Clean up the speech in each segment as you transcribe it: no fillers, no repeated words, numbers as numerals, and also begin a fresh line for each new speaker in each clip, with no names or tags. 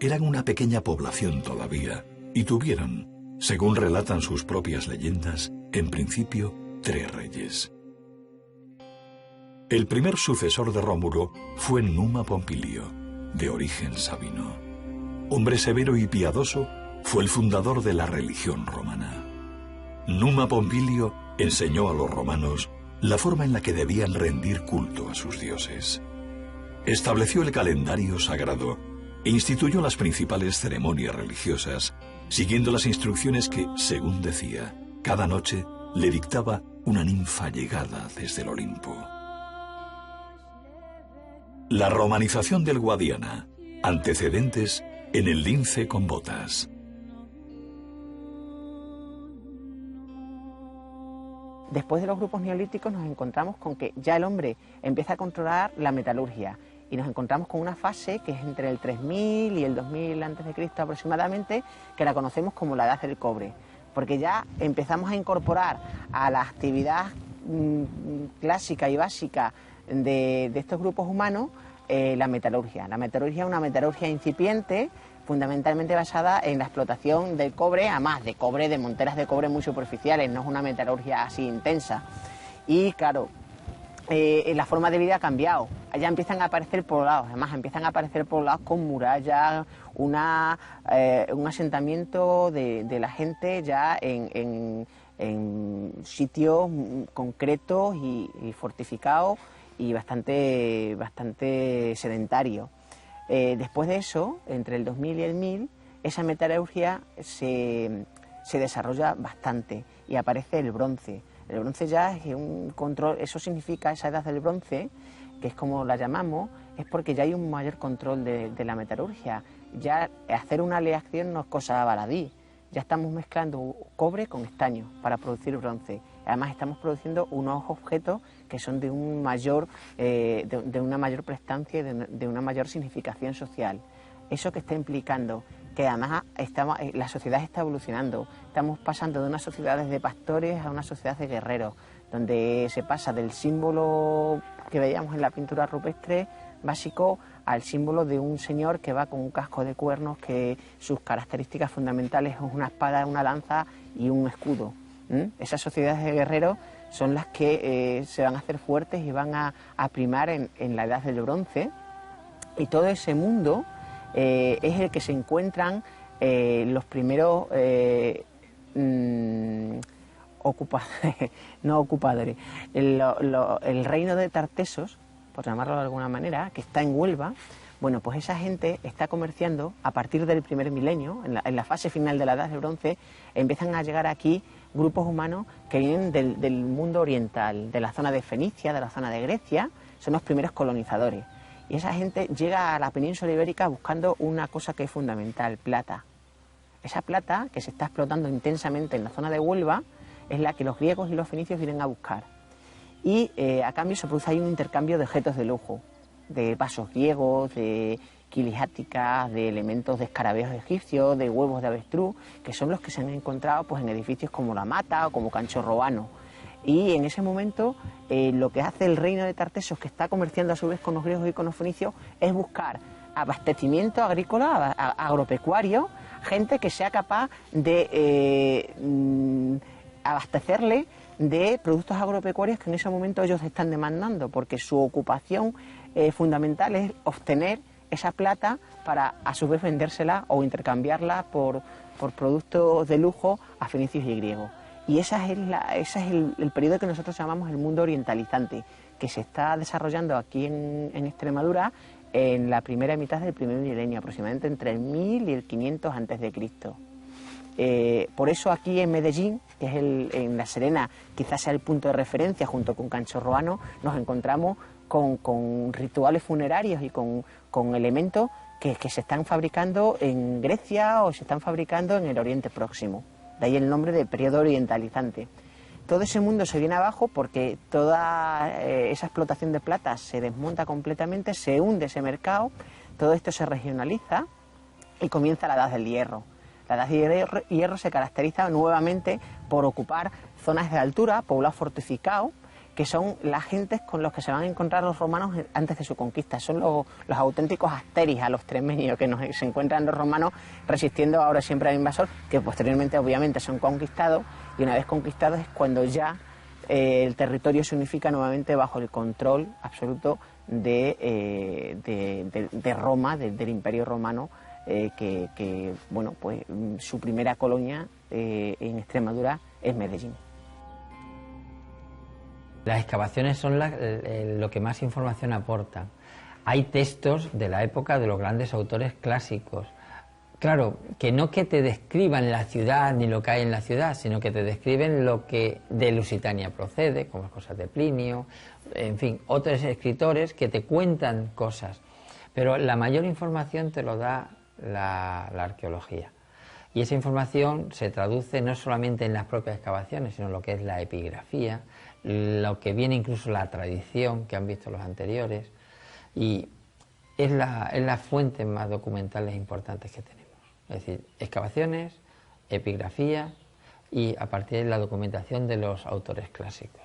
eran una pequeña población todavía y tuvieron, según relatan sus propias leyendas, en principio 3 reyes. El primer sucesor de Rómulo fue Numa Pompilio, de origen sabino. Hombre severo y piadoso, fue el fundador de la religión romana. Numa Pompilio enseñó a los romanos la forma en la que debían rendir culto a sus dioses. Estableció el calendario sagrado e instituyó las principales ceremonias religiosas, siguiendo las instrucciones que, según decía, cada noche le dictaba una ninfa llegada desde el Olimpo. La romanización del Guadiana. Antecedentes en el lince con botas.
Después de los grupos neolíticos nos encontramos con que ya el hombre empieza a controlar la metalurgia y nos encontramos con una fase que es entre el 3000 y el 2000 a.C. aproximadamente, que la conocemos como la Edad del Cobre, porque ya empezamos a incorporar a la actividad clásica y básica de estos grupos humanos la metalurgia. La metalurgia es una metalurgia incipiente, fundamentalmente basada en la explotación del cobre, además de cobre, de monteras de cobre muy superficiales, no es una metalurgia así intensa. Y claro, la forma de vida ha cambiado, ya empiezan a aparecer poblados, además empiezan a aparecer poblados con murallas, un asentamiento de la gente ya en sitios concretos y fortificados y bastante sedentarios. Después de eso, entre el 2000 y el 1000, esa metalurgia se desarrolla bastante y aparece el bronce. El bronce ya es un control, eso significa, esa edad del bronce, que es como la llamamos, es porque ya hay un mayor control de la metalurgia. Ya hacer una aleación no es cosa baladí, ya estamos mezclando cobre con estaño para producir bronce. Además estamos produciendo unos objetos que son de una mayor prestancia y de una mayor significación social. Eso que está implicando que además la sociedad está evolucionando. Estamos pasando de unas sociedades de pastores a unas sociedades de guerreros, donde se pasa del símbolo que veíamos en la pintura rupestre básico al símbolo de un señor que va con un casco de cuernos, que sus características fundamentales son una espada, una lanza y un escudo. Esas sociedades de guerreros son las que se van a hacer fuertes y van a primar en la edad del bronce, y todo ese mundo es el que se encuentran los primeros ocupadores. El reino de Tartesos, por llamarlo de alguna manera, que está en Huelva. Bueno, pues esa gente está comerciando a partir del primer milenio, en la fase final de la Edad del Bronce. Empiezan a llegar aquí grupos humanos que vienen del mundo oriental, de la zona de Fenicia, de la zona de Grecia, son los primeros colonizadores. Y esa gente llega a la península ibérica buscando una cosa que es fundamental, plata. Esa plata, que se está explotando intensamente en la zona de Huelva, es la que los griegos y los fenicios vienen a buscar. Y a cambio se produce ahí un intercambio de objetos de lujo, de vasos griegos, de quiliáticas, de elementos de escarabeos egipcios, de huevos de avestruz, que son los que se han encontrado pues en edificios como La Mata o como Canchorroano. Y en ese momento lo que hace el reino de Tartesos, que está comerciando a su vez con los griegos y con los fenicios, es buscar abastecimiento agrícola, agropecuario, gente que sea capaz de abastecerle de productos agropecuarios que en ese momento ellos están demandando, porque su ocupación fundamental es obtener esa plata para a su vez vendérsela o intercambiarla por productos de lujo a fenicios y griegos. Y ese es el periodo que nosotros llamamos el mundo orientalizante, que se está desarrollando aquí en Extremadura en la primera mitad del primer milenio, aproximadamente entre el 1000 y el 500 a.C. Por eso aquí en Medellín, que es en La Serena, quizás sea el punto de referencia junto con Canchorroano, nos encontramos con rituales funerarios y con elementos que se están fabricando en Grecia o se están fabricando en el Oriente Próximo. De ahí el nombre de periodo orientalizante. Todo ese mundo se viene abajo porque toda esa explotación de plata se desmonta completamente, se hunde ese mercado, todo esto se regionaliza y comienza la Edad del Hierro. La Edad del Hierro se caracteriza nuevamente por ocupar zonas de altura, poblados fortificados, que son las gentes con los que se van a encontrar los romanos antes de su conquista. Son los auténticos asteris, a los tremenios, que se encuentran los romanos resistiendo ahora siempre al invasor, que posteriormente obviamente son conquistados, y una vez conquistados es cuando ya el territorio se unifica nuevamente bajo el control absoluto de Roma, del Imperio Romano, que bueno, pues su primera colonia en Extremadura es Medellín.
Las excavaciones son lo que más información aporta. Hay textos de la época de los grandes autores clásicos. Claro, que no que te describan la ciudad ni lo que hay en la ciudad, sino que te describen lo que de Lusitania procede, como las cosas de Plinio, en fin, otros escritores que te cuentan cosas. Pero la mayor información te lo da la arqueología. Y esa información se traduce no solamente en las propias excavaciones, sino en lo que es la epigrafía, lo que viene incluso la tradición que han visto los anteriores, y es la fuente más documentales importantes que tenemos. Es decir, excavaciones, epigrafía y a partir de la documentación de los autores clásicos.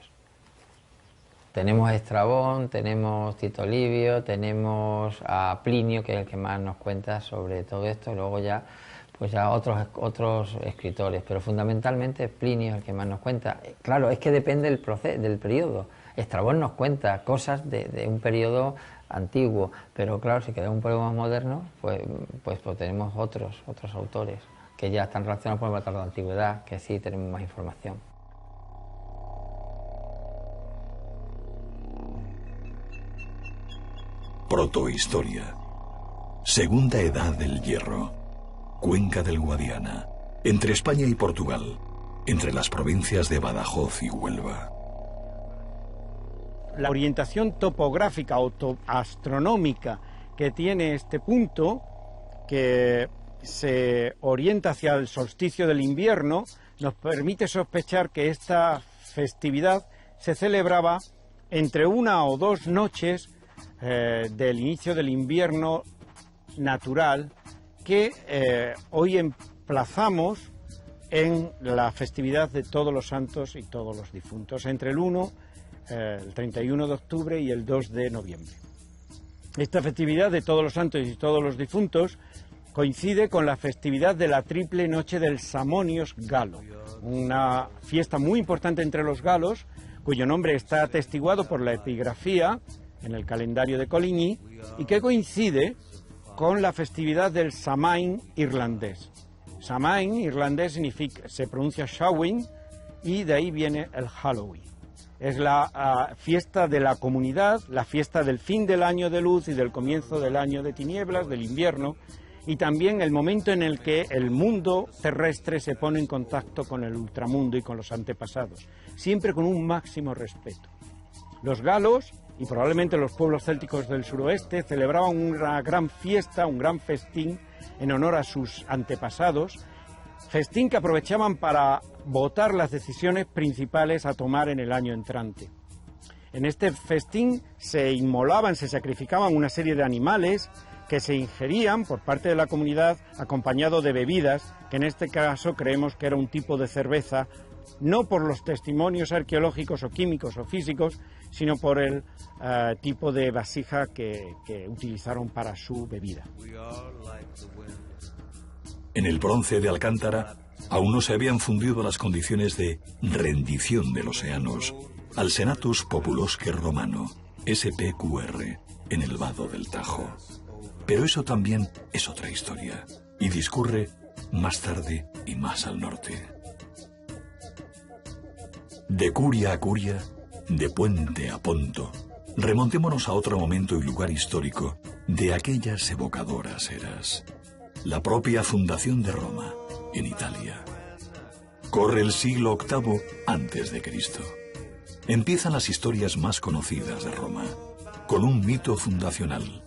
Tenemos a Estrabón, tenemos Tito Livio, tenemos a Plinio, que es el que más nos cuenta sobre todo esto, luego ya pues a otros escritores, pero fundamentalmente Plinio es el que más nos cuenta. Claro, es que depende del periodo. Estrabón nos cuenta cosas de un periodo antiguo, pero claro, si queremos un periodo más moderno, pues tenemos otros autores que ya están relacionados con el tratado de la antigüedad, que sí tenemos más información.
Protohistoria. Segunda edad del hierro. Cuenca del Guadiana. Entre España y Portugal. Entre las provincias de Badajoz y Huelva.
La orientación topográfica o astronómica que tiene este punto, que se orienta hacia el solsticio del invierno, nos permite sospechar que esta festividad se celebraba entre 1 o 2 noches del inicio del invierno natural, que hoy emplazamos en la festividad de Todos los Santos y Todos los Difuntos, entre el 31 de octubre y el 2 de noviembre. Esta festividad de Todos los Santos y Todos los Difuntos coincide con la festividad de la triple noche del Samonios Galo, una fiesta muy importante entre los galos, cuyo nombre está atestiguado por la epigrafía en el calendario de Coligny y que coincide con la festividad del Samain irlandés. Samain irlandés se pronuncia Samhain y de ahí viene el Halloween. Es la fiesta de la comunidad, la fiesta del fin del año de luz y del comienzo del año de tinieblas, del invierno, y también el momento en el que el mundo terrestre se pone en contacto con el ultramundo y con los antepasados, siempre con un máximo respeto. Los galos, y probablemente los pueblos célticos del suroeste, celebraban una gran fiesta, un gran festín en honor a sus antepasados, festín que aprovechaban para votar las decisiones principales a tomar en el año entrante. En este festín se inmolaban, se sacrificaban una serie de animales que se ingerían por parte de la comunidad acompañado de bebidas, que en este caso creemos que era un tipo de cerveza, no por los testimonios arqueológicos o químicos o físicos, sino por el tipo de vasija que utilizaron para su bebida.
En el bronce de Alcántara aún no se habían fundido las condiciones de rendición de los eanos al Senatus Populosque Romano, SPQR, en el Vado del Tajo. Pero eso también es otra historia, y discurre más tarde y más al norte. De Curia a Curia, de Puente a Ponto, remontémonos a otro momento y lugar histórico de aquellas evocadoras eras. La propia fundación de Roma, en Italia. Corre el siglo VIII antes de Cristo. Empiezan las historias más conocidas de Roma, con un mito fundacional,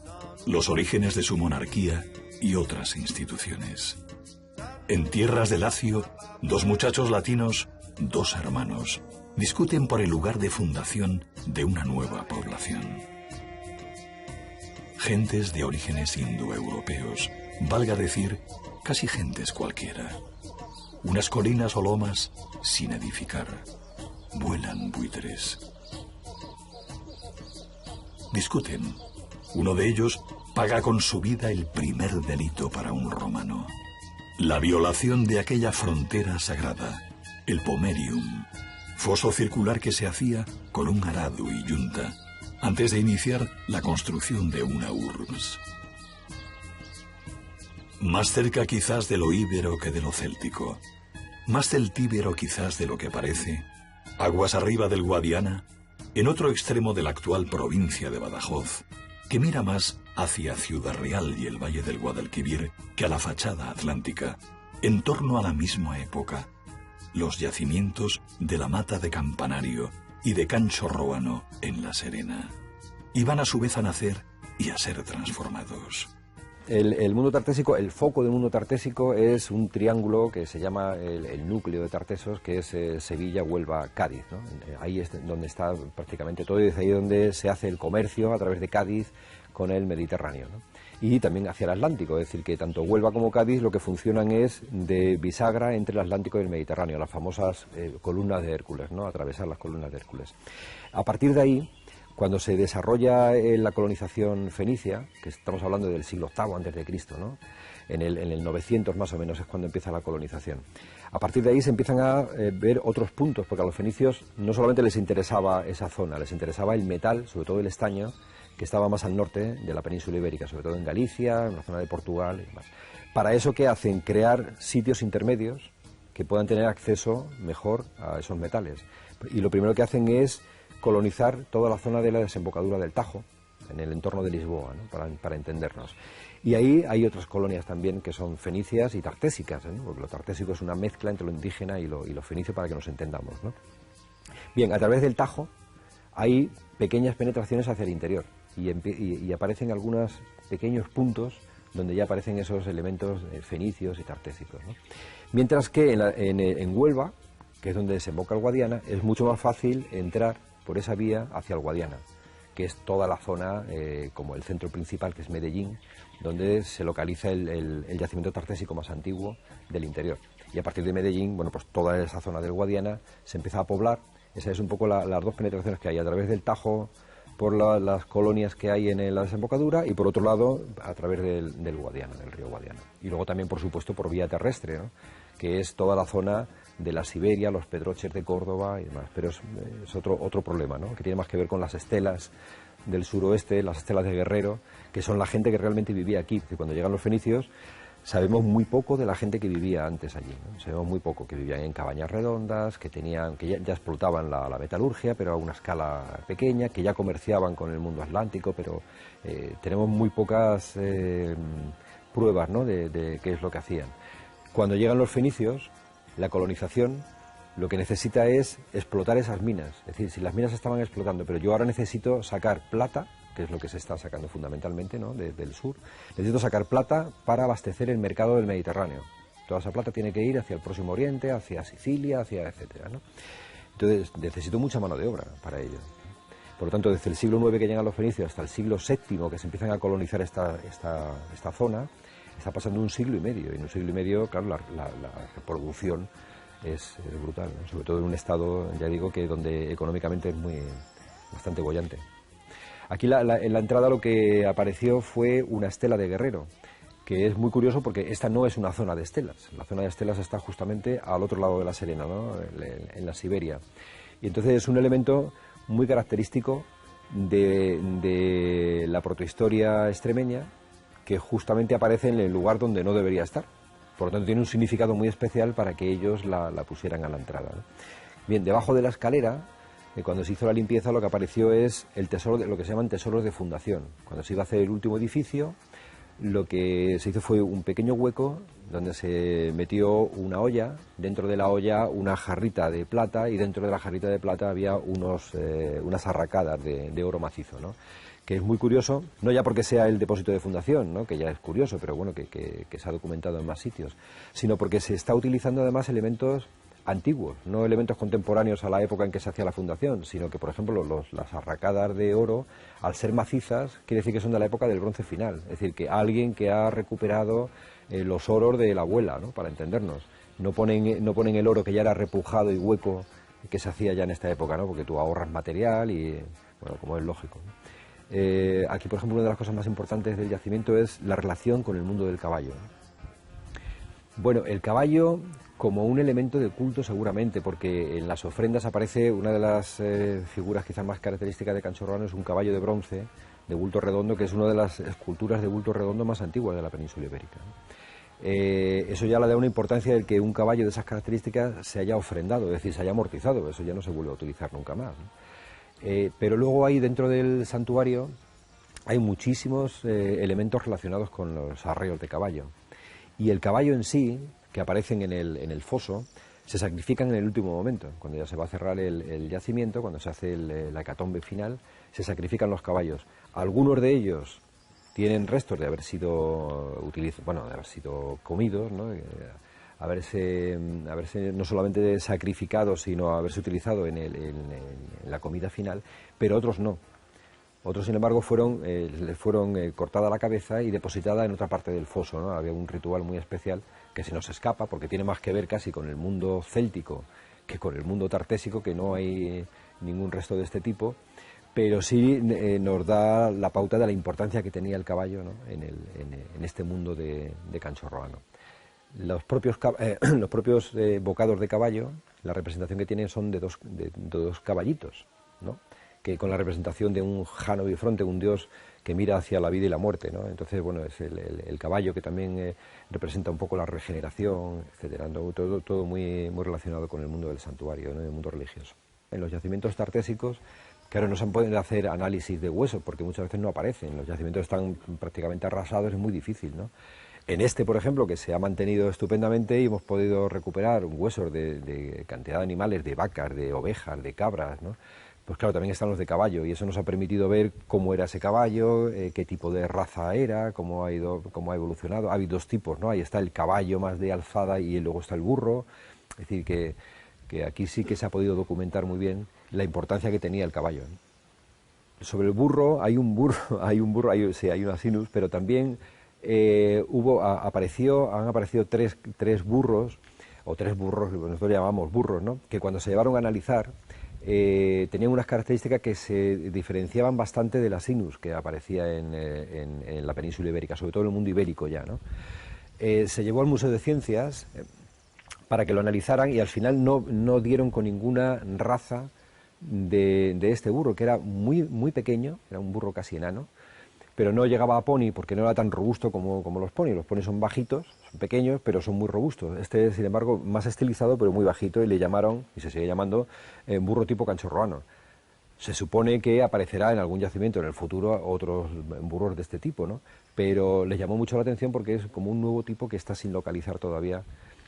los orígenes de su monarquía y otras instituciones. En tierras de Lacio, 2 muchachos latinos, 2 hermanos, discuten por el lugar de fundación de una nueva población. Gentes de orígenes indoeuropeos, valga decir, casi gentes cualquiera. Unas colinas o lomas sin edificar. Vuelan buitres. Discuten. Uno de ellos paga con su vida el primer delito para un romano. La violación de aquella frontera sagrada, el pomerium, foso circular que se hacía con un arado y yunta, antes de iniciar la construcción de una urbs. Más cerca quizás de lo íbero que de lo céltico, más celtíbero quizás de lo que parece, aguas arriba del Guadiana, en otro extremo de la actual provincia de Badajoz, que mira más hacia Ciudad Real y el Valle del Guadalquivir que a la fachada atlántica, en torno a la misma época, los yacimientos de la Mata de Campanario y de Cancho Róano en La Serena, iban a su vez a nacer y a ser transformados.
El mundo tartésico, el foco del mundo tartésico es un triángulo que se llama el núcleo de Tartesos, que es Sevilla, Huelva, Cádiz, ¿no? Ahí es donde está prácticamente todo y es ahí donde se hace el comercio a través de Cádiz con el Mediterráneo, ¿no? Y también hacia el Atlántico, es decir, que tanto Huelva como Cádiz lo que funcionan es de bisagra entre el Atlántico y el Mediterráneo, las famosas columnas de Hércules, ¿no? Atravesar las columnas de Hércules. A partir de ahí, cuando se desarrolla la colonización fenicia, que estamos hablando del siglo VIII antes de Cristo, ¿no? En el 900 más o menos es cuando empieza la colonización. A partir de ahí se empiezan a ver otros puntos, porque a los fenicios no solamente les interesaba esa zona, les interesaba el metal, sobre todo el estaño, que estaba más al norte de la península ibérica, sobre todo en Galicia, en la zona de Portugal y demás. Para eso, ¿qué hacen? Crear sitios intermedios que puedan tener acceso mejor a esos metales. Y lo primero que hacen es colonizar toda la zona de la desembocadura del Tajo, en el entorno de Lisboa, ¿no? para entendernos. Y ahí hay otras colonias también que son fenicias y tartésicas, ¿no? Porque lo tartésico es una mezcla entre lo indígena y lo fenicio para que nos entendamos, ¿no? Bien, a través del Tajo hay pequeñas penetraciones hacia el interior y aparecen algunos pequeños puntos donde ya aparecen esos elementos fenicios y tartésicos, ¿no? Mientras que en Huelva, que es donde desemboca el Guadiana, es mucho más fácil entrar por esa vía hacia el Guadiana, que es toda la zona, como el centro principal, que es Medellín, donde se localiza el yacimiento tartésico más antiguo del interior. Y a partir de Medellín, bueno, pues toda esa zona del Guadiana se empieza a poblar. Esas es un poco las dos penetraciones que hay, a través del Tajo, por las colonias que hay en la desembocadura, y por otro lado, a través del Guadiana, del río Guadiana. Y luego también, por supuesto, por vía terrestre, ¿no? Que es toda la zona de la Siberia, los pedroches de Córdoba y demás. Pero es otro problema, ¿no? Que tiene más que ver con las estelas del suroeste, las estelas de Guerrero, que son la gente que realmente vivía aquí. Que cuando llegan los fenicios, sabemos muy poco de la gente que vivía antes allí, ¿no? Sabemos muy poco, que vivían en cabañas redondas, que ya explotaban la metalurgia, pero a una escala pequeña, que ya comerciaban con el mundo atlántico, pero tenemos muy pocas pruebas, ¿no? de qué es lo que hacían. Cuando llegan los fenicios, la colonización lo que necesita es explotar esas minas. Es decir, si las minas estaban explotando, pero yo ahora necesito sacar plata, que es lo que se está sacando fundamentalmente, ¿no? Desde el sur, necesito sacar plata para abastecer el mercado del Mediterráneo. Toda esa plata tiene que ir hacia el Próximo Oriente, hacia Sicilia, hacia etcétera, ¿no? Entonces necesito mucha mano de obra para ello. Por lo tanto, desde el siglo IX que llegan los fenicios hasta el siglo VII que se empiezan a colonizar esta zona, está pasando un siglo y medio, y en un siglo y medio, claro, la reproducción es brutal, ¿no? Sobre todo en un estado, ya digo, que donde económicamente es bastante boyante. Aquí en la entrada lo que apareció fue una estela de Guerrero, que es muy curioso porque esta no es una zona de estelas. La zona de estelas está justamente al otro lado de la Serena, ¿no? En la Siberia. Y entonces es un elemento muy característico de la protohistoria extremeña, que justamente aparece en el lugar donde no debería estar. Por lo tanto, tiene un significado muy especial para que ellos la pusieran a la entrada, ¿no? Bien, debajo de la escalera, cuando se hizo la limpieza, lo que apareció es el tesoro lo que se llaman tesoros de fundación. Cuando se iba a hacer el último edificio, lo que se hizo fue un pequeño hueco donde se metió una olla, dentro de la olla una jarrita de plata, y dentro de la jarrita de plata había unas arracadas de oro macizo, ¿no? Que es muy curioso, no ya porque sea el depósito de fundación, ¿no? Que ya es curioso, pero bueno, que se ha documentado en más sitios, sino porque se está utilizando además elementos antiguos, no elementos contemporáneos a la época en que se hacía la fundación, sino que, por ejemplo, las arracadas de oro, al ser macizas, quiere decir que son de la época del bronce final, es decir, que alguien que ha recuperado los oros de la abuela, ¿no? Para entendernos. No ponen el oro que ya era repujado y hueco, que se hacía ya en esta época, ¿no? Porque tú ahorras material y, bueno, como es lógico, ¿no? aquí, por ejemplo, una de las cosas más importantes del yacimiento es la relación con el mundo del caballo. Bueno, el caballo como un elemento de culto seguramente, porque en las ofrendas aparece una de las figuras quizás más características de Canchorroano, es un caballo de bronce, de bulto redondo, que es una de las esculturas de bulto redondo más antiguas de la península ibérica. Eso ya le da una importancia del que un caballo de esas características se haya ofrendado, es decir, se haya amortizado, eso ya no se vuelve a utilizar nunca más, ¿no? Pero luego ahí dentro del santuario hay muchísimos elementos relacionados con los arreos de caballo. Y el caballo en sí, que aparecen en el foso, se sacrifican en el último momento, cuando ya se va a cerrar el yacimiento, cuando se hace la hecatombe final, se sacrifican los caballos. Algunos de ellos tienen restos de haber sido de haber sido comidos, ¿no? Haberse no solamente sacrificado, sino haberse utilizado en la comida final, pero otros no. Otros, sin embargo, les fueron cortada la cabeza y depositada en otra parte del foso, ¿no? Había un ritual muy especial que se nos escapa, porque tiene más que ver casi con el mundo céltico que con el mundo tartésico, que no hay ningún resto de este tipo, pero sí nos da la pauta de la importancia que tenía el caballo, ¿no? en este mundo de Canchorroano. Los propios bocados de caballo, la representación que tienen son de dos caballitos, ¿no? Que con la representación de un Jano Bifronte, un dios que mira hacia la vida y la muerte, ¿no? Entonces, bueno, es el caballo que también representa un poco la regeneración, etcétera, ¿no? Todo muy, muy relacionado con el mundo del santuario, ¿no? El mundo religioso. En los yacimientos tartésicos, claro, no se pueden hacer análisis de huesos, porque muchas veces no aparecen. Los yacimientos están prácticamente arrasados, es muy difícil, ¿no? En este, por ejemplo, que se ha mantenido estupendamente y hemos podido recuperar huesos de cantidad de animales, de vacas, de ovejas, de cabras, ¿no? Pues claro, también están los de caballo, y eso nos ha permitido ver cómo era ese caballo, qué tipo de raza era, cómo ha evolucionado. Hay dos tipos, ¿no? Ahí está el caballo más de alzada y luego está el burro. Es decir, que aquí sí que se ha podido documentar muy bien la importancia que tenía el caballo, ¿no? Sobre el burro, hay una sinus, pero también han aparecido tres burros, nosotros llamamos burros, ¿no? Que cuando se llevaron a analizar, tenían unas características que se diferenciaban bastante de la sinus que aparecía en la península ibérica, sobre todo en el mundo ibérico ya, ¿no? Se llevó al Museo de Ciencias para que lo analizaran, y al final no dieron con ninguna raza de este burro, que era muy, muy pequeño, era un burro casi enano, pero no llegaba a pony porque no era tan robusto como los ponis. Los ponis son bajitos, son pequeños, pero son muy robustos. Este, sin embargo, más estilizado, pero muy bajito, y le llamaron, y se sigue llamando, burro tipo canchorroano. Se supone que aparecerá en algún yacimiento en el futuro otros burros de este tipo, ¿no? Pero les llamó mucho la atención porque es como un nuevo tipo que está sin localizar todavía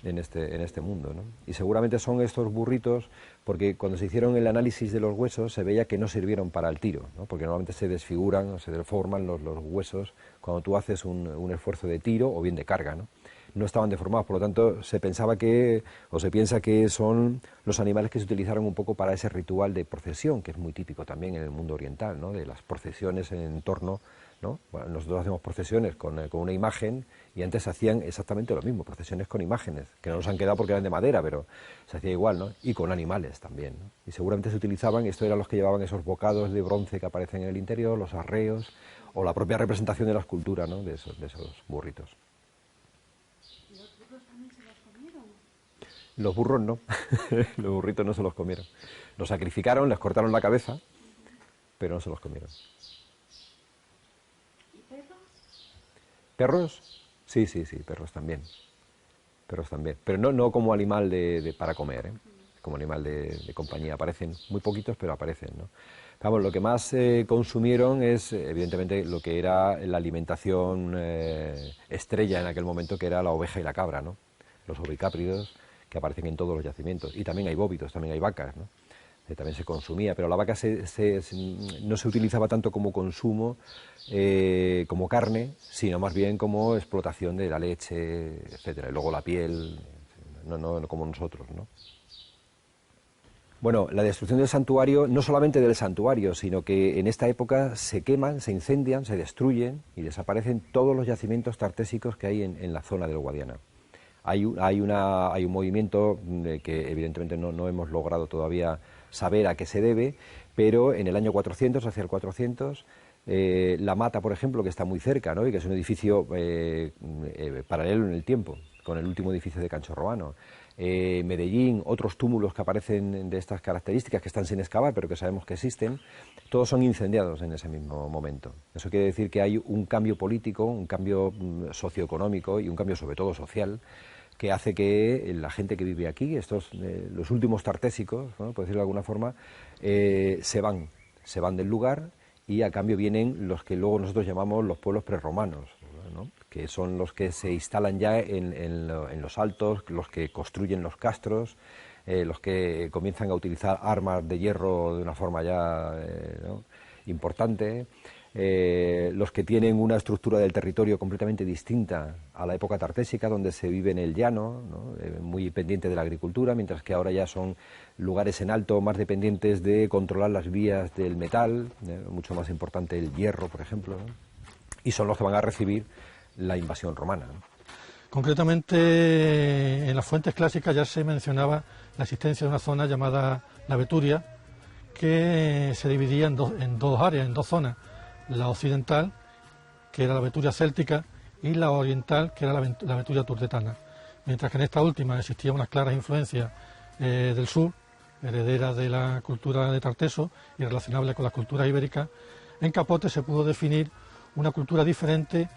en este mundo, ¿no? Y seguramente son estos burritos, porque cuando se hicieron el análisis de los huesos se veía que no sirvieron para el tiro, ¿no? Porque normalmente se desfiguran o se deforman los huesos cuando tú haces un esfuerzo de tiro o bien de carga, ¿no? No estaban deformados, por lo tanto se piensa que son los animales que se utilizaron un poco para ese ritual de procesión, que es muy típico también en el mundo oriental, ¿no? De las procesiones en torno, ¿no? Bueno, nosotros hacemos procesiones con una imagen, y antes se hacían exactamente lo mismo, procesiones con imágenes, que no nos han quedado porque eran de madera, pero se hacía igual, ¿no? Y con animales también, ¿no? Y seguramente se utilizaban, estos eran los que llevaban esos bocados de bronce que aparecen en el interior, los arreos, o la propia representación de la escultura, ¿no? de esos burritos.
¿Los burros también se los comieron?
Los burros no, los burritos no se los comieron. Los sacrificaron, les cortaron la cabeza, pero no se los comieron.
¿Y perros?
¿Perros? Sí, perros también. Pero no como animal para comer, ¿eh? Como animal de compañía. Aparecen muy poquitos, pero aparecen, ¿no? Vamos, lo que más consumieron es, evidentemente, lo que era la alimentación estrella en aquel momento, que era la oveja y la cabra, ¿no? Los ovicápridos, que aparecen en todos los yacimientos. Y también hay bóvidos, también hay vacas, ¿no? También se consumía, pero la vaca no se utilizaba tanto como consumo, como carne, sino más bien como explotación de la leche, etcétera. Y luego la piel, no como nosotros, ¿no? Bueno, la destrucción del santuario, no solamente del santuario, sino que en esta época se queman, se incendian, se destruyen y desaparecen todos los yacimientos tartésicos que hay en la zona del Guadiana. Hay un movimiento que evidentemente no hemos logrado todavía saber a qué se debe, pero en el año 400, hacia el 400, La Mata, por ejemplo, que está muy cerca, ¿no? Y que es un edificio paralelo en el tiempo, con el último edificio de Cancho Romano. Medellín, otros túmulos que aparecen de estas características, que están sin excavar, pero que sabemos que existen, todos son incendiados en ese mismo momento. Eso quiere decir que hay un cambio político, un cambio socioeconómico y un cambio sobre todo social, que hace que la gente que vive aquí, los últimos tartésicos, ¿no?, por decirlo de alguna forma, se van del lugar, y a cambio vienen los que luego nosotros llamamos los pueblos prerromanos, ¿no?, que son los que se instalan ya en los altos, los que construyen los castros, los que comienzan a utilizar armas de hierro de una forma ya ¿no?, importante, los que tienen una estructura del territorio completamente distinta a la época tartésica, donde se vive en el llano, ¿no?, muy pendiente de la agricultura, mientras que ahora ya son lugares en alto más dependientes de controlar las vías del metal, mucho más importante el hierro, por ejemplo, ¿no?, y son los que van a recibir la invasión romana, ¿no?
Concretamente, en las fuentes clásicas ya se mencionaba la existencia de una zona llamada la Beturia, que se dividía en dos áreas, en dos zonas: la occidental, que era la Beturia céltica, y la oriental, que era la Beturia turdetana. Mientras que en esta última existía unas claras influencias del sur, herederas de la cultura de Tarteso y relacionables con las culturas ibéricas, en Capote se pudo definir una cultura diferente,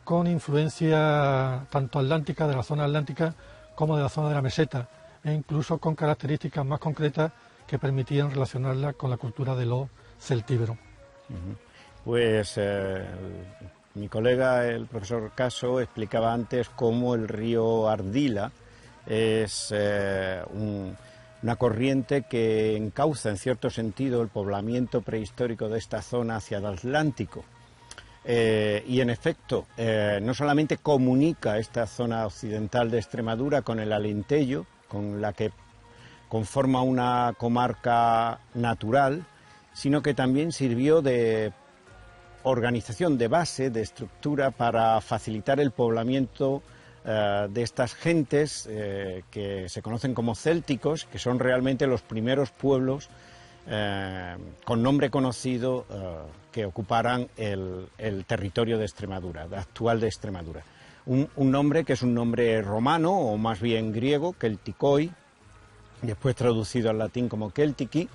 con influencia tanto atlántica, de la zona atlántica, como de la zona de la meseta, e incluso con características más concretas que permitían relacionarla con la cultura de los celtíberos.
Pues mi colega, el profesor Caso, explicaba antes cómo el río Ardila es una corriente que encauza en cierto sentido el poblamiento prehistórico de esta zona hacia el Atlántico. Y en efecto, no solamente comunica esta zona occidental de Extremadura con el Alentejo, con la que conforma una comarca natural, sino que también sirvió de organización, de base, de estructura para facilitar el poblamiento de estas gentes que se conocen como célticos, que son realmente los primeros pueblos con nombre conocido que ocuparan el territorio de Extremadura, actual de Extremadura. Un nombre que es un nombre romano, o más bien griego, Celticoi, después traducido al latín como Celtici,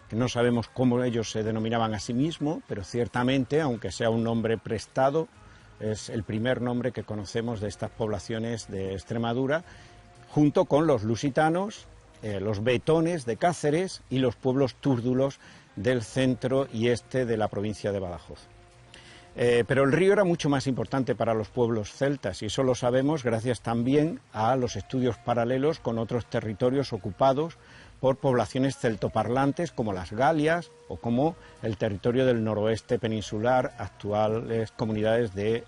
que no sabemos cómo ellos se denominaban a sí mismos, pero ciertamente, aunque sea un nombre prestado, es el primer nombre que conocemos de estas poblaciones de Extremadura, junto con los lusitanos, los betones de Cáceres y los pueblos túrdulos del centro y este de la provincia de Badajoz. Pero el río era mucho más importante para los pueblos celtas, y eso lo sabemos gracias también a los estudios paralelos con otros territorios ocupados por poblaciones celtoparlantes como las Galias o como el territorio del noroeste peninsular, actuales comunidades de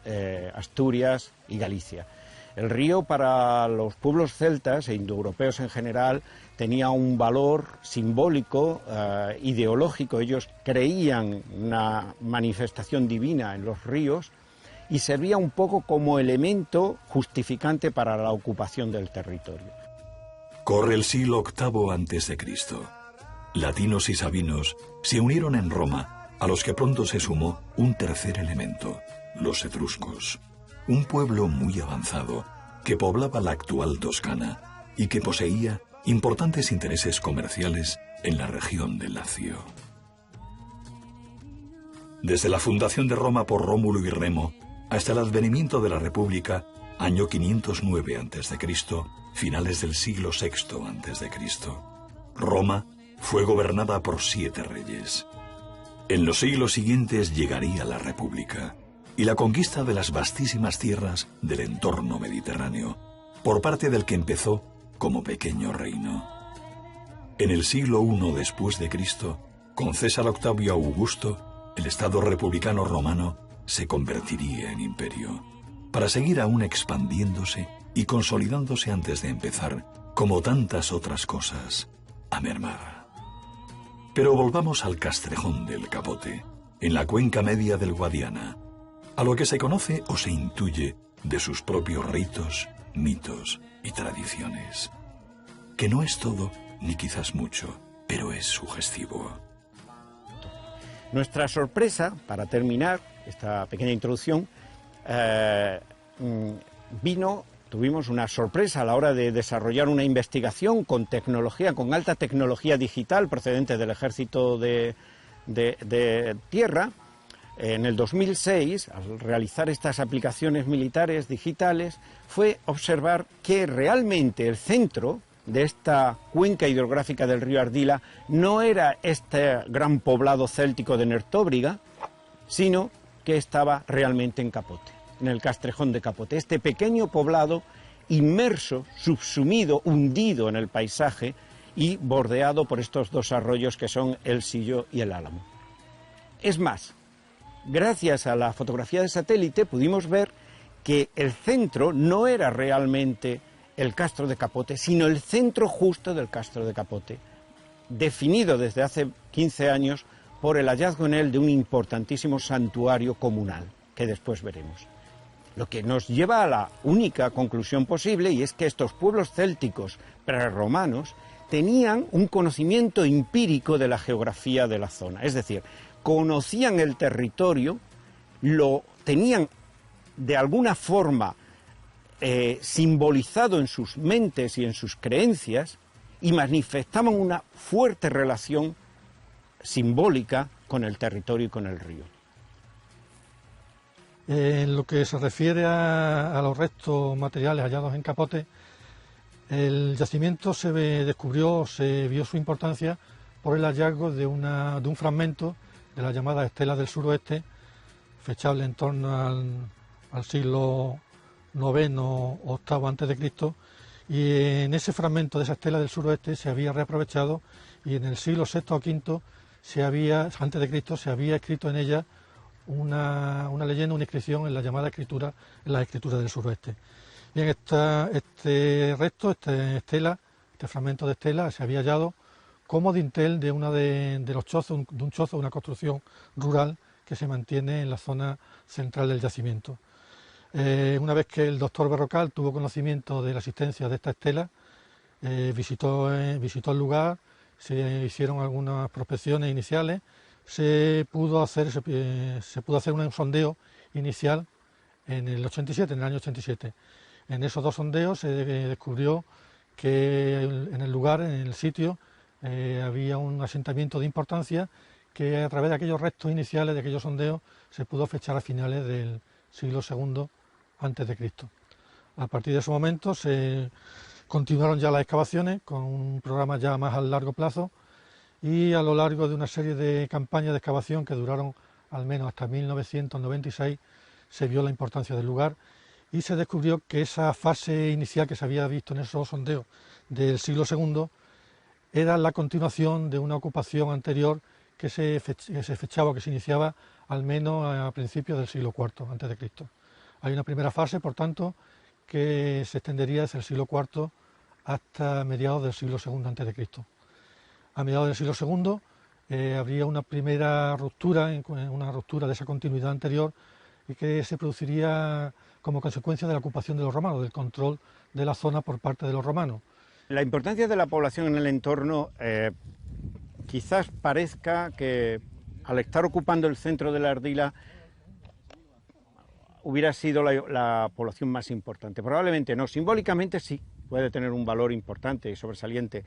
Asturias y Galicia. El río para los pueblos celtas e indoeuropeos en general tenía un valor simbólico, ideológico. Ellos creían una manifestación divina en los ríos y servía un poco como elemento justificante para la ocupación del territorio.
Corre el siglo VIII a.C. Latinos y sabinos se unieron en Roma, a los que pronto se sumó un tercer elemento, los etruscos. Un pueblo muy avanzado que poblaba la actual Toscana y que poseía importantes intereses comerciales en la región del Lacio. Desde la fundación de Roma por Rómulo y Remo hasta el advenimiento de la República, año 509 a.C., finales del siglo VI a.C., Roma fue gobernada por 7 reyes. En los siglos siguientes llegaría la República y la conquista de las vastísimas tierras del entorno mediterráneo, por parte del que empezó como pequeño reino. En el siglo I después de Cristo, con César Octavio Augusto, el Estado republicano romano se convertiría en imperio, para seguir aún expandiéndose y consolidándose antes de empezar, como tantas otras cosas, a mermar. Pero volvamos al Castrejón del Capote, en la cuenca media del Guadiana, a lo que se conoce o se intuye de sus propios ritos, mitos y tradiciones. Que no es todo, ni quizás mucho, pero es sugestivo.
Nuestra sorpresa, para terminar esta pequeña introducción, tuvimos una sorpresa a la hora de desarrollar una investigación con tecnología, con alta tecnología digital procedente del Ejército de Tierra. En el 2006, al realizar estas aplicaciones militares digitales, fue observar que realmente el centro de esta cuenca hidrográfica del río Ardila no era este gran poblado céltico de Nertóbriga, sino que estaba realmente en Capote, en el Castrejón de Capote, este pequeño poblado inmerso, subsumido, hundido en el paisaje y bordeado por estos dos arroyos que son el Sillo y el Álamo. Es más, gracias a la fotografía de satélite pudimos ver que el centro no era realmente el Castro de Capote, sino el centro justo del Castro de Capote, definido desde hace 15 años por el hallazgo en él de un importantísimo santuario comunal, que después veremos. Lo que nos lleva a la única conclusión posible, y es que estos pueblos célticos prerromanos tenían un conocimiento empírico de la geografía de la zona, es decir, conocían el territorio, lo tenían de alguna forma simbolizado en sus mentes y en sus creencias y manifestaban una fuerte relación simbólica con el territorio y con el río.
En lo que se refiere a los restos materiales hallados en Capote, el yacimiento se vio su importancia por el hallazgo de un fragmento de la llamada estela del suroeste, fechable en torno al siglo IX o VIII a.C., y en ese fragmento de esa estela del suroeste se había reaprovechado y en el siglo VI o V antes de Cristo se había escrito en ella una leyenda, una inscripción en la llamada escritura, en las escrituras del suroeste. Bien, este fragmento de estela se había hallado como dintel de un chozo, una construcción rural que se mantiene en la zona central del yacimiento. Una vez que el doctor Berrocal tuvo conocimiento de la existencia de esta estela, visitó el lugar, se hicieron algunas prospecciones iniciales, se pudo hacer un sondeo inicial en el año 87. En esos dos sondeos se descubrió que en el lugar, en el sitio, había un asentamiento de importancia que a través de aquellos restos iniciales de aquellos sondeos se pudo fechar a finales del siglo II a.C. A partir de ese momento se continuaron ya las excavaciones con un programa ya más a largo plazo y a lo largo de una serie de campañas de excavación que duraron al menos hasta 1996 se vio la importancia del lugar y se descubrió que esa fase inicial que se había visto en esos sondeos del siglo II era la continuación de una ocupación anterior que se fechaba, que se iniciaba al menos a principios del siglo IV a.C. Hay una primera fase, por tanto, que se extendería desde el siglo IV hasta mediados del siglo II a.C. A mediados del siglo II habría una primera ruptura, una ruptura de esa continuidad anterior y que se produciría como consecuencia de la ocupación de los romanos, del control de la zona por parte de los romanos.
La importancia de la población en el entorno quizás parezca que al estar ocupando el centro de la Ardila hubiera sido la población más importante. Probablemente no, simbólicamente sí, puede tener un valor importante y sobresaliente,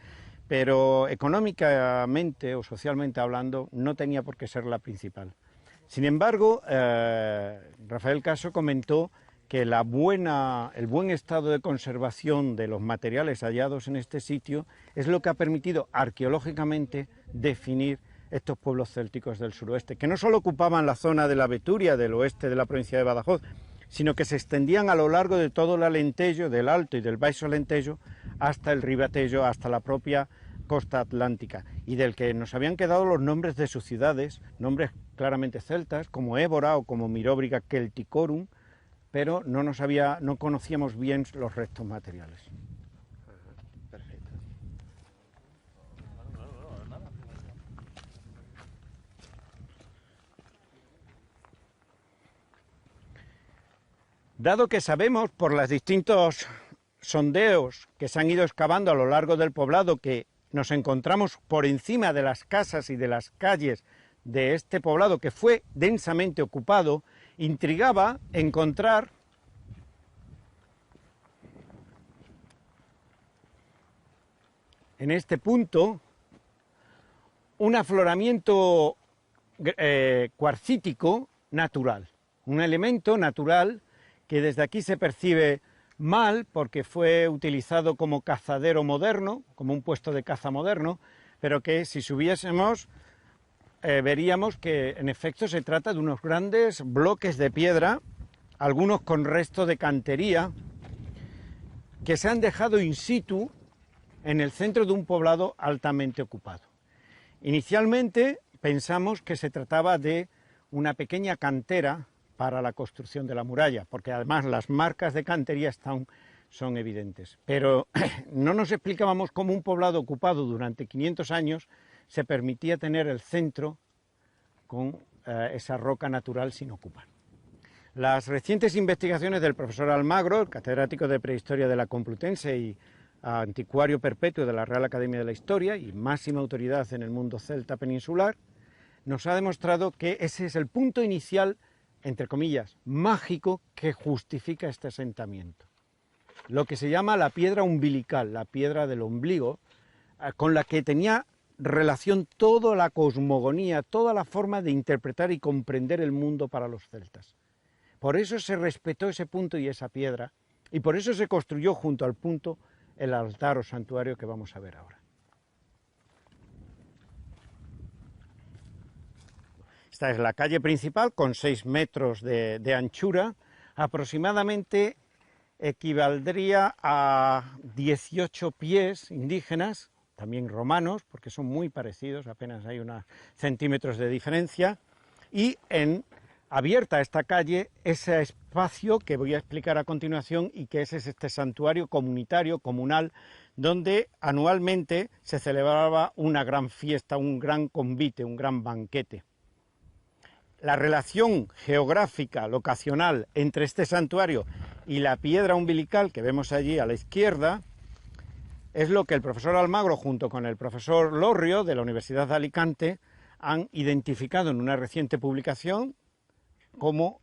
pero económicamente o socialmente hablando no tenía por qué ser la principal. Sin embargo, Rafael Caso comentó que el buen estado de conservación de los materiales hallados en este sitio es lo que ha permitido arqueológicamente definir estos pueblos célticos del suroeste, que no solo ocupaban la zona de la Beturia, del oeste de la provincia de Badajoz, sino que se extendían a lo largo de todo el Alentejo, del Alto y del Baixo Alentejo, hasta el Ribatejo, hasta la propia costa atlántica, y del que nos habían quedado los nombres de sus ciudades, nombres claramente celtas, como Évora o como Miróbriga Celticorum, pero no conocíamos bien los restos materiales. Perfecto. Dado que sabemos por los distintos sondeos que se han ido excavando a lo largo del poblado que nos encontramos por encima de las casas y de las calles de este poblado, que fue densamente ocupado, intrigaba encontrar en este punto un afloramiento cuarcítico natural, un elemento natural que desde aquí se percibe mal porque fue utilizado como cazadero moderno, como un puesto de caza moderno, pero que si subiésemos veríamos que en efecto se trata de unos grandes bloques de piedra, algunos con resto de cantería, que se han dejado in situ en el centro de un poblado altamente ocupado. Inicialmente pensamos que se trataba de una pequeña cantera para la construcción de la muralla, porque además las marcas de cantería son evidentes. Pero no nos explicábamos cómo un poblado ocupado durante 500 años se permitía tener el centro con esa roca natural sin ocupar. Las recientes investigaciones del profesor Almagro, el catedrático de Prehistoria de la Complutense y anticuario perpetuo de la Real Academia de la Historia y máxima autoridad en el mundo celta peninsular, nos ha demostrado que ese es el punto inicial, entre comillas, mágico, que justifica este asentamiento. Lo que se llama la piedra umbilical, la piedra del ombligo, con la que tenía relación toda la cosmogonía, toda la forma de interpretar y comprender el mundo para los celtas. Por eso se respetó ese punto y esa piedra, y por eso se construyó junto al punto el altar o santuario que vamos a ver ahora. Esta es la calle principal con 6 metros de anchura, aproximadamente equivaldría a 18 pies indígenas, también romanos, porque son muy parecidos, apenas hay unos centímetros de diferencia, y abierta esta calle, ese espacio que voy a explicar a continuación y que es este santuario comunitario, comunal, donde anualmente se celebraba una gran fiesta, un gran convite, un gran banquete. La relación geográfica, locacional, entre este santuario y la piedra umbilical que vemos allí a la izquierda, es lo que el profesor Almagro, junto con el profesor Lorrio, de la Universidad de Alicante, han identificado en una reciente publicación como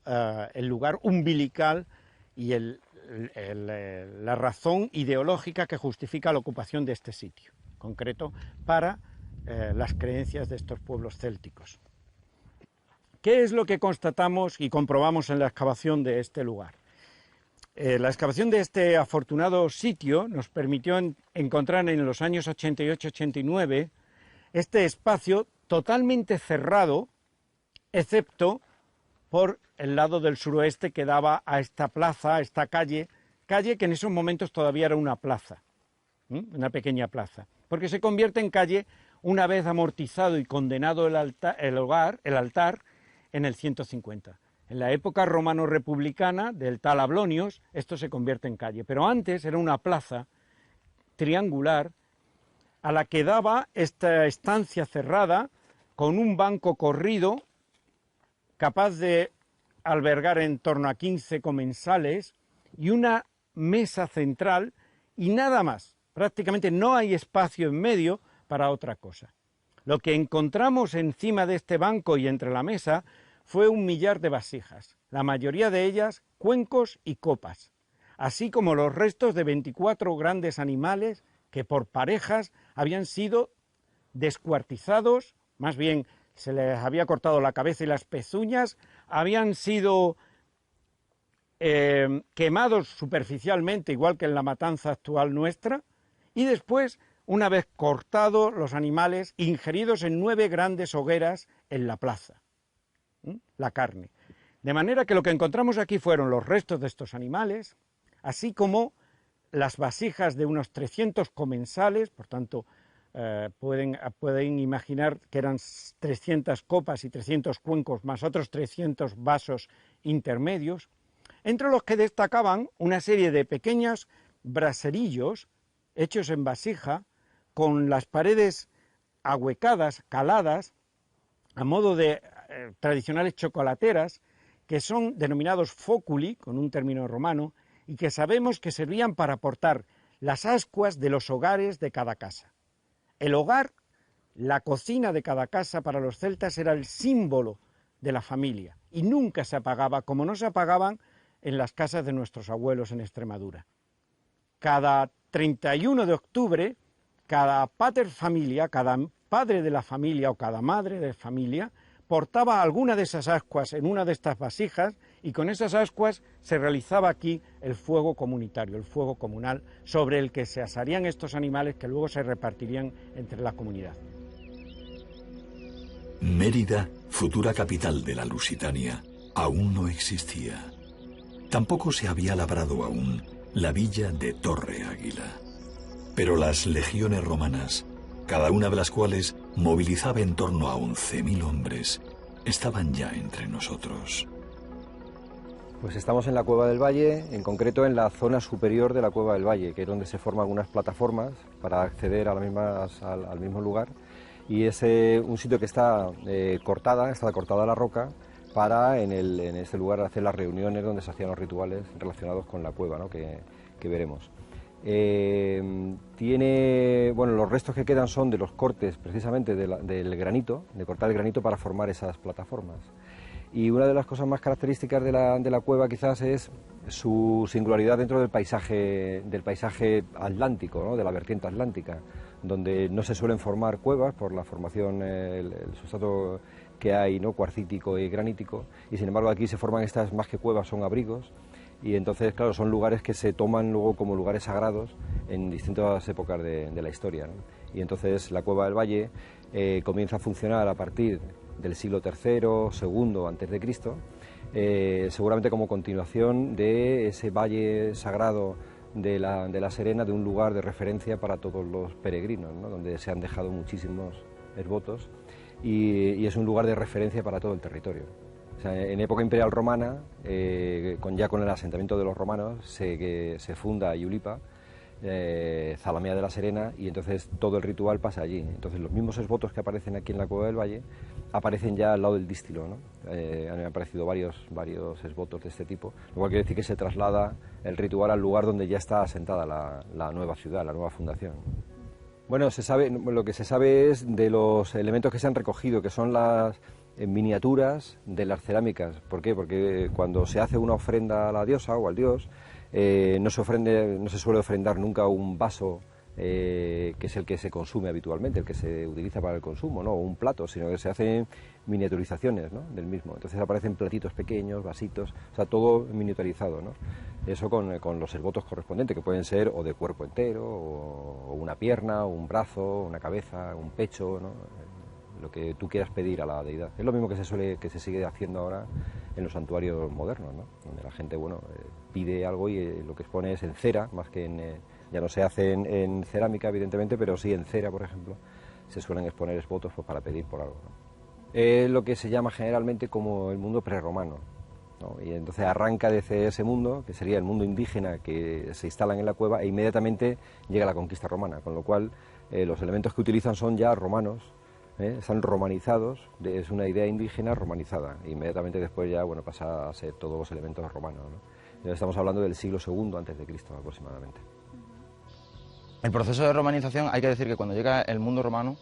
el lugar umbilical y la razón ideológica que justifica la ocupación de este sitio, concreto para las creencias de estos pueblos célticos. ¿Qué es lo que constatamos y comprobamos en la excavación de este lugar? La excavación de este afortunado sitio nos permitió encontrar en los años 88-89 este espacio totalmente cerrado, excepto por el lado del suroeste que daba a esta plaza, a esta calle que en esos momentos todavía era una plaza, una pequeña plaza, porque se convierte en calle una vez amortizado y condenado el altar en el 150. En la época romano-republicana del tal Ablonios, esto se convierte en calle, pero antes era una plaza triangular a la que daba esta estancia cerrada con un banco corrido capaz de albergar en torno a 15 comensales y una mesa central y nada más. Prácticamente no hay espacio en medio para otra cosa. Lo que encontramos encima de este banco y entre la mesa fue 1 millar de vasijas, la mayoría de ellas cuencos y copas, así como los restos de 24 grandes animales que por parejas habían sido descuartizados, más bien se les había cortado la cabeza y las pezuñas, habían sido quemados superficialmente, igual que en la matanza actual nuestra, y después, una vez cortados los animales, ingeridos en 9 grandes hogueras en la plaza, la carne. De manera que lo que encontramos aquí fueron los restos de estos animales, así como las vasijas de unos 300 comensales, por tanto, pueden imaginar que eran 300 copas y 300 cuencos, más otros 300 vasos intermedios, entre los que destacaban una serie de pequeños braserillos hechos en vasija, con las paredes ahuecadas, caladas, a modo de tradicionales chocolateras, que son denominados foculi, con un término romano, y que sabemos que servían para aportar las ascuas de los hogares de cada casa. El hogar La cocina de cada casa para los celtas era el símbolo de la familia y nunca se apagaba, como no se apagaban en las casas de nuestros abuelos en Extremadura. Cada 31 de octubre, cada pater familia, cada padre de la familia o cada madre de familia, portaba alguna de esas ascuas en una de estas vasijas y con esas ascuas se realizaba aquí el fuego comunitario, el fuego comunal, sobre el que se asarían estos animales que luego se repartirían entre la comunidad.
Mérida, futura capital de la Lusitania, aún no existía. Tampoco se había labrado aún la villa de Torre Águila. Pero las legiones romanas, cada una de las cuales movilizaba en torno a 11.000 hombres, estaban ya entre nosotros.
Pues estamos en la Cueva del Valle, en concreto en la zona superior de la Cueva del Valle, que es donde se forman algunas plataformas para acceder a al mismo lugar. Y es un sitio que está cortada la roca para en este lugar hacer las reuniones donde se hacían los rituales relacionados con la cueva, ¿no? que veremos. Los restos que quedan son de los cortes precisamente del granito, de cortar el granito para formar esas plataformas. Y una de las cosas más características de la cueva quizás es su singularidad dentro del paisaje atlántico, ¿no? De la vertiente atlántica, donde no se suelen formar cuevas por la formación, el sustrato que hay, ¿no? Cuarcítico y granítico, y sin embargo aquí se forman estas, más que cuevas, son abrigos. Y entonces, claro, son lugares que se toman luego como lugares sagrados en distintas épocas de la historia, ¿no? Y entonces la Cueva del Valle comienza a funcionar a partir del siglo III, II antes de Cristo, seguramente como continuación de ese valle sagrado de la Serena, de un lugar de referencia para todos los peregrinos, ¿no? Donde se han dejado muchísimos votos y es un lugar de referencia para todo el territorio. O sea, en época imperial romana, ya con el asentamiento de los romanos, se funda Iulipa, Zalamea de la Serena, y entonces todo el ritual pasa allí. Entonces los mismos esvotos que aparecen aquí en la Cueva del Valle aparecen ya al lado del dístilo, ¿no? Han aparecido varios esvotos de este tipo, lo cual quiere decir que se traslada el ritual al lugar donde ya está asentada la nueva ciudad, la nueva fundación. Bueno, lo que se sabe es de los elementos que se han recogido, que son las miniaturas de las cerámicas. ¿Por qué? Porque cuando se hace una ofrenda a la diosa o al dios, no se suele ofrendar nunca un vaso que es el que se consume habitualmente, el que se utiliza para el consumo, ¿no? O un plato, sino que se hacen miniaturizaciones, ¿no? Del mismo. Entonces aparecen platitos pequeños, vasitos, o sea, todo miniaturizado, ¿no? Eso con los esvotos correspondientes, que pueden ser o de cuerpo entero, o una pierna, o un brazo, una cabeza, un pecho, ¿no? Lo que tú quieras pedir a la deidad. Es lo mismo que se sigue haciendo ahora en los santuarios modernos, ¿no? Donde la gente, pide algo y lo que expone es en cera, más que ya no se hace en cerámica, evidentemente, pero sí en cera, por ejemplo, se suelen exponer esvotos pues, para pedir por algo, ¿no? Es lo que se llama generalmente como el mundo prerromano, ¿no? Y entonces arranca desde ese mundo, que sería el mundo indígena, que se instalan en la cueva, e inmediatamente llega la conquista romana, con lo cual los elementos que utilizan son ya romanos, están romanizados, es una idea indígena romanizada, e inmediatamente después ya pasa a ser todos los elementos romanos, ¿no? Entonces estamos hablando del siglo II antes de Cristo aproximadamente.
El proceso de romanización, hay que decir que cuando llega el mundo romano,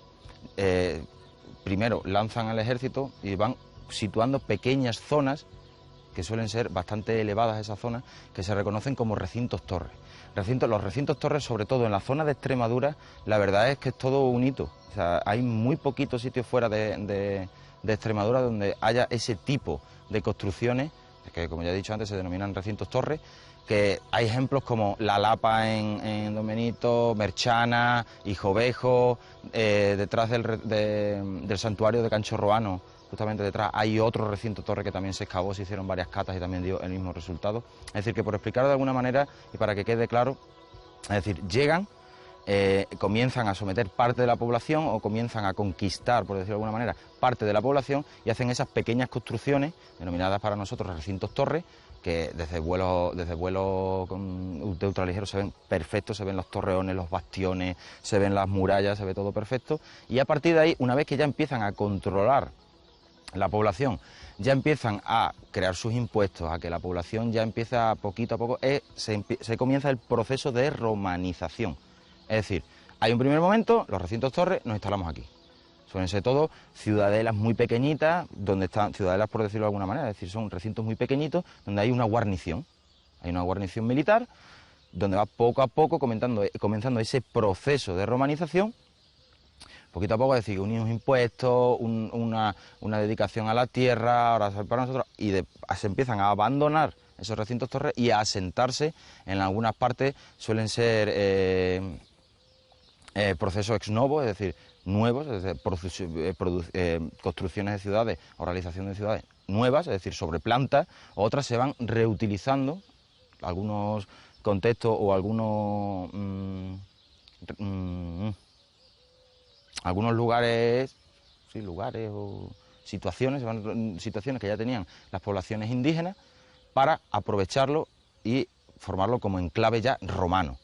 primero lanzan al ejército y van situando pequeñas zonas que suelen ser bastante elevadas, esas zonas, que se reconocen como recintos torres. Los recintos torres, sobre todo en la zona de Extremadura, la verdad es que es todo un hito. O sea, hay muy poquitos sitios fuera de Extremadura donde haya ese tipo de construcciones, que como ya he dicho antes se denominan recintos torres, que hay ejemplos como La Lapa en Don Benito, Merchana, Hijovejo, detrás del santuario de Canchorroano, justamente detrás hay otro recinto torre que también se excavó, se hicieron varias catas y también dio el mismo resultado. Es decir, que por explicarlo de alguna manera y para que quede claro, es decir, llegan, comienzan a someter parte de la población o comienzan a conquistar, por decirlo de alguna manera, parte de la población y hacen esas pequeñas construcciones, denominadas para nosotros recintos torres, que desde vuelo de ultraligero se ven perfectos, se ven los torreones, los bastiones, se ven las murallas, se ve todo perfecto, y a partir de ahí, una vez que ya empiezan a controlar la población, ya empiezan a crear sus impuestos, a que la población ya empieza poquito a poco, se comienza el proceso de romanización. Es decir, hay un primer momento, los recintos torres, nos instalamos aquí. Suelen ser todo ciudadelas muy pequeñitas, donde están, ciudadelas por decirlo de alguna manera, es decir, son recintos muy pequeñitos donde hay una guarnición militar, donde va poco a poco comenzando ese proceso de romanización, poquito a poco, es decir, unos impuestos, una dedicación a la tierra, ahora para nosotros, y se empiezan a abandonar esos recintos torres y a asentarse en algunas partes, suelen ser procesos ex novo, es decir, nuevos, es decir, construcciones de ciudades o realización de ciudades nuevas, es decir, sobre plantas, otras se van reutilizando, algunos contextos o algunos lugares, sí, lugares o situaciones que ya tenían las poblaciones indígenas para aprovecharlo y formarlo como enclave ya romano.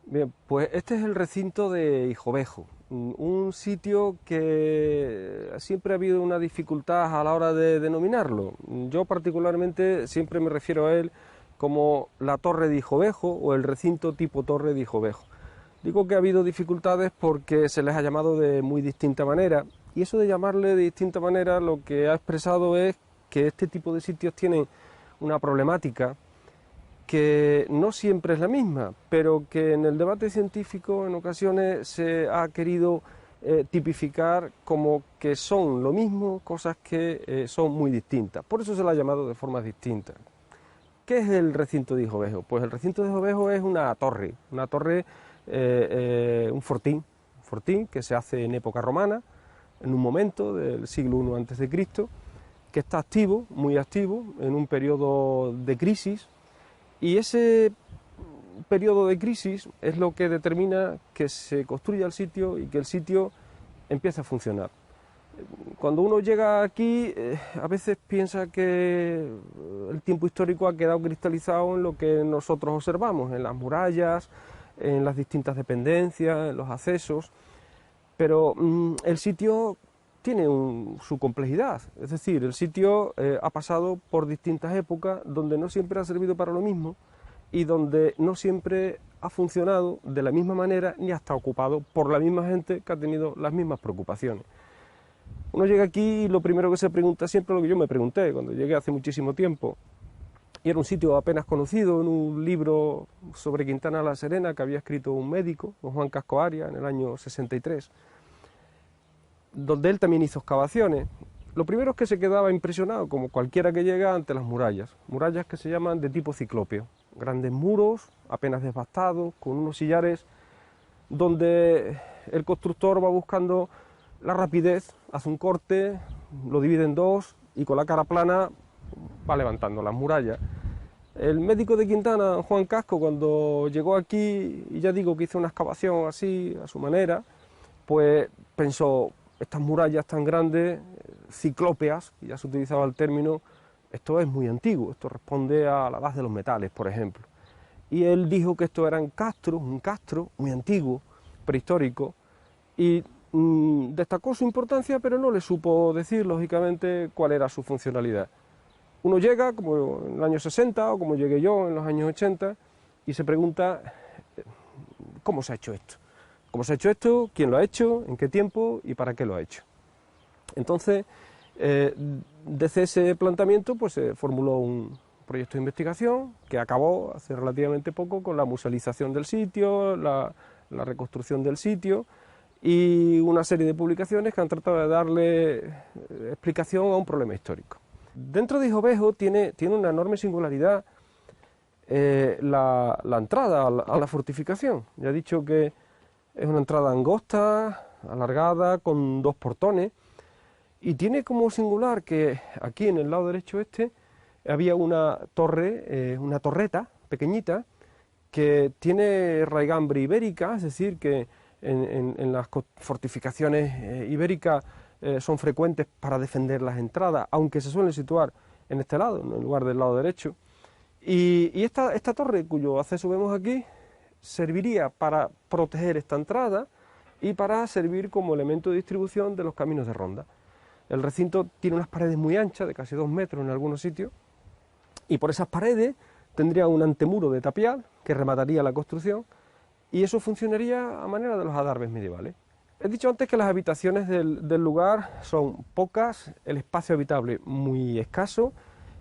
Bien, pues este es el recinto de Hijovejo, un sitio que siempre ha habido una dificultad a la hora de denominarlo. Yo particularmente siempre me refiero a él como la Torre de Hijovejo o el recinto tipo Torre de Hijovejo. Digo que ha habido dificultades porque se les ha llamado de muy distinta manera, y eso de llamarle de distinta manera lo que ha expresado es que este tipo de sitios tienen una problemática que no siempre es la misma, pero que en el debate científico en ocasiones se ha querido tipificar como que son lo mismo, cosas que son muy distintas. Por eso se la ha llamado de formas distintas. ¿Qué es el recinto de Hijovejo? Pues el recinto de Hijovejo es una torre, un fortín que se hace en época romana, en un momento del siglo I a.C., que está activo, muy activo, en un periodo de crisis, y ese periodo de crisis es lo que determina que se construya el sitio y que el sitio empiece a funcionar. Cuando uno llega aquí, a veces piensa que el tiempo histórico ha quedado cristalizado en lo que nosotros observamos, en las murallas, en las distintas dependencias, en los accesos, pero el sitio tiene su complejidad, es decir, el sitio ha pasado por distintas épocas donde no siempre ha servido para lo mismo y donde no siempre ha funcionado de la misma manera ni ha estado ocupado por la misma gente que ha tenido las mismas preocupaciones. Uno llega aquí y lo primero que se pregunta siempre es lo que yo me pregunté cuando llegué hace muchísimo tiempo, y era un sitio apenas conocido en un libro sobre Quintana la Serena que había escrito un médico, don Juan Casco Arias, en el año 63, donde él también hizo excavaciones. Lo primero es que se quedaba impresionado, como cualquiera que llega, ante las murallas que se llaman de tipo ciclópeo, grandes muros, apenas devastados, con unos sillares donde el constructor va buscando la rapidez, hace un corte, lo divide en dos y con la cara plana va levantando las murallas. El médico de Quintana, Juan Casco, cuando llegó aquí, y ya digo que hizo una excavación así, a su manera, pues pensó, estas murallas tan grandes, ciclópeas, y ya se utilizaba el término, esto es muy antiguo, esto responde a la edad de los metales, por ejemplo. Y él dijo que esto era un castro muy antiguo, prehistórico, y destacó su importancia, pero no le supo decir, lógicamente, cuál era su funcionalidad. Uno llega, como en el año 60, o como llegué yo en los años 80, y se pregunta, ¿cómo se ha hecho esto? ¿Cómo se ha hecho esto? ¿Quién lo ha hecho? ¿En qué tiempo? ¿Y para qué lo ha hecho? Entonces, desde ese planteamiento, pues se formuló un proyecto de investigación que acabó hace relativamente poco con la musealización del sitio, la reconstrucción del sitio y una serie de publicaciones que han tratado de darle explicación a un problema histórico. Dentro de Hijovejo tiene una enorme singularidad la entrada a la fortificación. Ya he dicho que es una entrada angosta, alargada, con dos portones, y tiene como singular que aquí en el lado derecho había una torre, una torreta pequeñita, que tiene raigambre ibérica, es decir, que en las fortificaciones ibéricas son frecuentes para defender las entradas, aunque se suelen situar en este lado, en lugar del lado derecho. Y esta torre, cuyo acceso vemos aquí, serviría para proteger esta entrada y para servir como elemento de distribución de los caminos de ronda. El recinto tiene unas paredes muy anchas, de casi 2 metros en algunos sitios, y por esas paredes tendría un antemuro de tapial que remataría la construcción, y eso funcionaría a manera de los adarves medievales. He dicho antes que las habitaciones del lugar son pocas, el espacio habitable muy escaso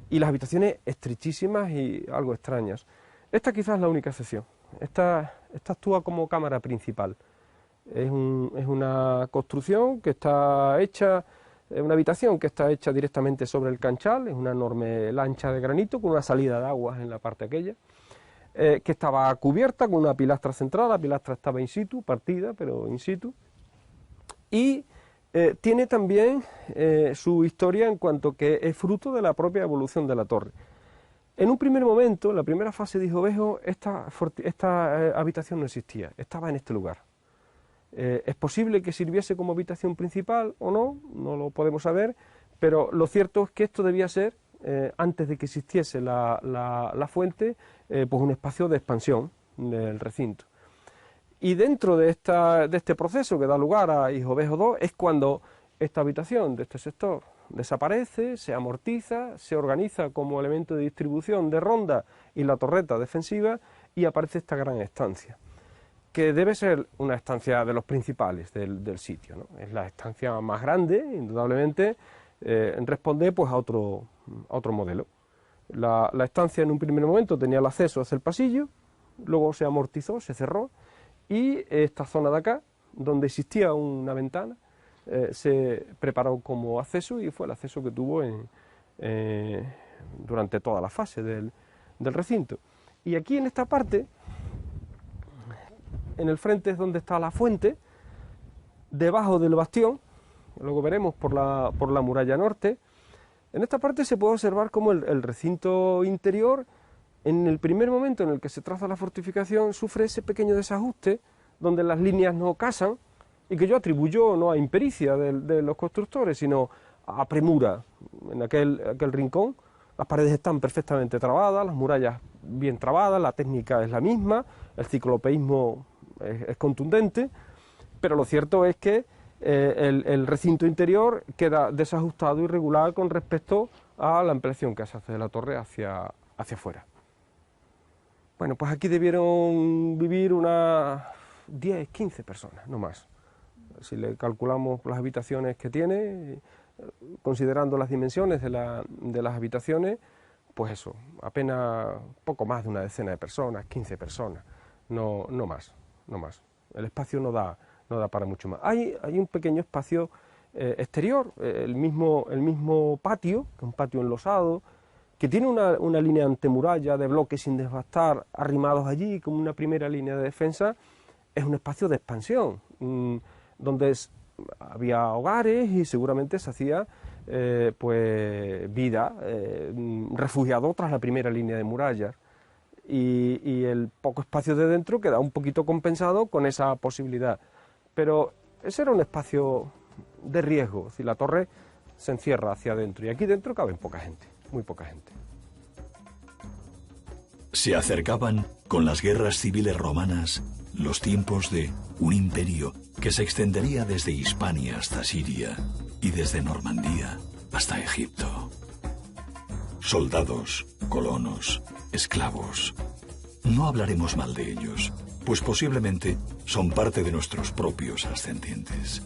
y las habitaciones estrechísimas y algo extrañas. Esta quizás es la única excepción. Esta actúa como cámara principal. Es una construcción que está hecha, una habitación que está hecha directamente sobre el canchal, es una enorme lancha de granito con una salida de aguas en la parte aquella, que estaba cubierta con una pilastra central. La pilastra estaba in situ, partida, pero in situ. Y tiene también su historia en cuanto que es fruto de la propia evolución de la torre. En un primer momento, en la primera fase de Hijovejo, esta habitación no existía, estaba en este lugar. Es posible que sirviese como habitación principal o no, no lo podemos saber, pero lo cierto es que esto debía ser, antes de que existiese la fuente, pues un espacio de expansión del recinto. Y dentro de este proceso que da lugar a Hijovejo II es cuando esta habitación de este sector desaparece, se amortiza, se organiza como elemento de distribución de ronda y la torreta defensiva y aparece esta gran estancia, que debe ser una estancia de los principales del sitio, ¿no? Es la estancia más grande, indudablemente, responde pues a otro modelo. La estancia en un primer momento tenía el acceso hacia el pasillo, luego se amortizó, se cerró, y esta zona de acá, donde existía una ventana, se preparó como acceso y fue el acceso que tuvo durante toda la fase del recinto. Y aquí en esta parte, en el frente es donde está la fuente, debajo del bastión, luego veremos por la muralla norte. En esta parte se puede observar cómo el recinto interior, en el primer momento en el que se traza la fortificación, sufre ese pequeño desajuste donde las líneas no casan y que yo atribuyo no a impericia de los constructores, sino a premura. En aquel rincón las paredes están perfectamente trabadas, las murallas bien trabadas, la técnica es la misma, el ciclopeísmo es contundente, pero lo cierto es que el recinto interior queda desajustado y irregular con respecto a la ampliación que se hace de la torre hacia afuera. Bueno, pues aquí debieron vivir unas 10, 15 personas, no más. Si le calculamos las habitaciones que tiene, considerando las dimensiones de las habitaciones, pues eso, apenas poco más de una decena de personas, 15 personas, no más. El espacio no da para mucho más. Hay un pequeño espacio exterior, el mismo patio, que es un patio enlosado, que tiene una línea antemuralla de bloques sin desbastar, arrimados allí como una primera línea de defensa. Es un espacio de expansión, donde había hogares y seguramente se hacía pues vida, refugiado tras la primera línea de murallas. Y el poco espacio de dentro queda un poquito compensado con esa posibilidad. Pero ese era un espacio de riesgo, si la torre se encierra hacia adentro y aquí dentro caben poca gente, muy poca gente.
Se acercaban, con las guerras civiles romanas, los tiempos de un imperio que se extendería desde Hispania hasta Siria y desde Normandía hasta Egipto. Soldados, colonos, esclavos. No hablaremos mal de ellos, pues posiblemente son parte de nuestros propios ascendientes.